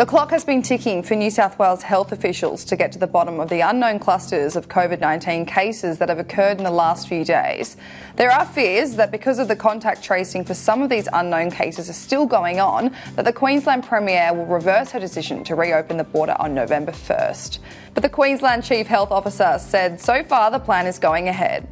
The clock has been ticking for New South Wales health officials to get to the bottom of the unknown clusters of COVID-19 cases that have occurred in the last few days. There are fears that because of the contact tracing for some of these unknown cases are still going on, that the Queensland Premier will reverse her decision to reopen the border on November 1st. But the Queensland Chief Health Officer said so far the plan is going ahead.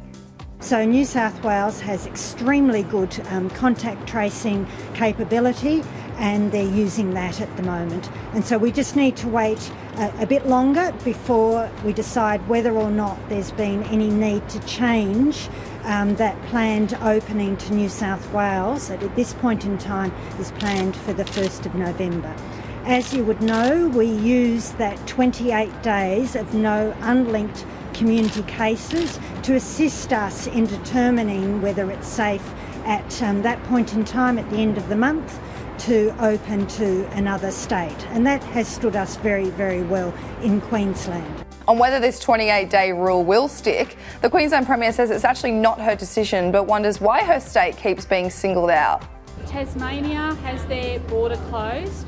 So New South Wales has extremely good contact tracing capability, and they're using that at the moment. And so we just need to wait a bit longer before we decide whether or not there's been any need to change that planned opening to New South Wales that at this point in time is planned for the 1st of November. As you would know, we use that 28 days of no unlinked community cases to assist us in determining whether it's safe at that point in time at the end of the month to open to another state. And that has stood us very, very well in Queensland. On whether this 28-day rule will stick, the Queensland Premier says it's actually not her decision, but wonders why her state keeps being singled out. Tasmania has their border closed.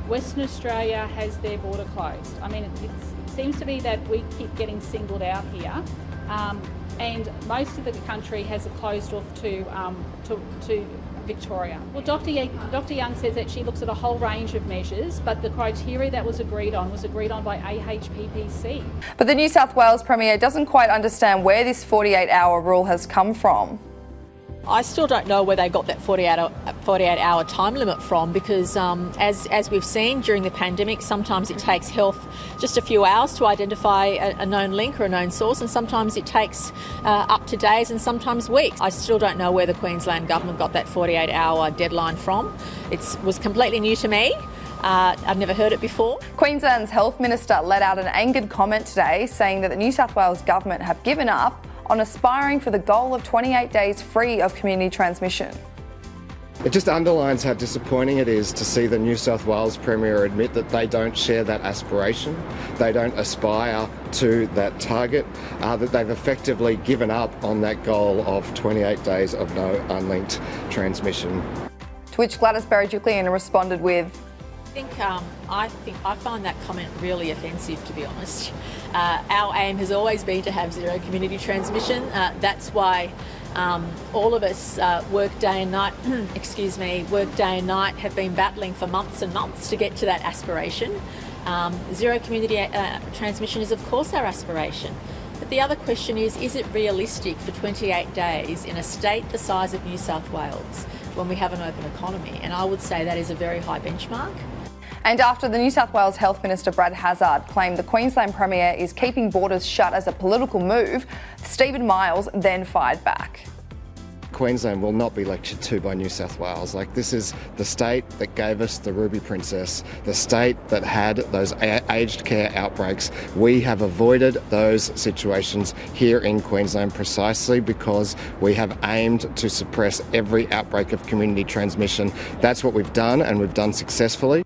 Western Australia has their border closed. I mean, it seems to be that we keep getting singled out here, and most of the country has it closed off to Victoria. Well, Dr. Young says that she looks at a whole range of measures, but the criteria that was agreed on by AHPPC. But the New South Wales Premier doesn't quite understand where this 48-hour rule has come from. I still don't know where they got that 48-hour time limit from, because as we've seen during the pandemic, sometimes it takes health just a few hours to identify a known link or a known source, and sometimes it takes up to days and sometimes weeks. I still don't know where the Queensland government got that 48-hour deadline from. It was completely new to me. I've never heard it before. Queensland's Health Minister let out an angered comment today saying that the New South Wales government have given up on aspiring for the goal of 28 days free of community transmission. It just underlines how disappointing it is to see the New South Wales Premier admit that they don't share that aspiration, they don't aspire to that target, that they've effectively given up on that goal of 28 days of no unlinked transmission. To which Gladys Berejiklian responded with, I find that comment really offensive, to be honest. Our aim has always been to have zero community transmission. That's why all of us work day and night, have been battling for months and months to get to that aspiration. Zero community transmission is of course our aspiration. But the other question is it realistic for 28 days in a state the size of New South Wales when we have an open economy? And I would say that is a very high benchmark. And after the New South Wales Health Minister Brad Hazzard claimed the Queensland Premier is keeping borders shut as a political move, Stephen Miles then fired back. Queensland will not be lectured to by New South Wales. This is the state that gave us the Ruby Princess, the state that had those aged care outbreaks. We have avoided those situations here in Queensland precisely because we have aimed to suppress every outbreak of community transmission. That's what we've done, and we've done successfully.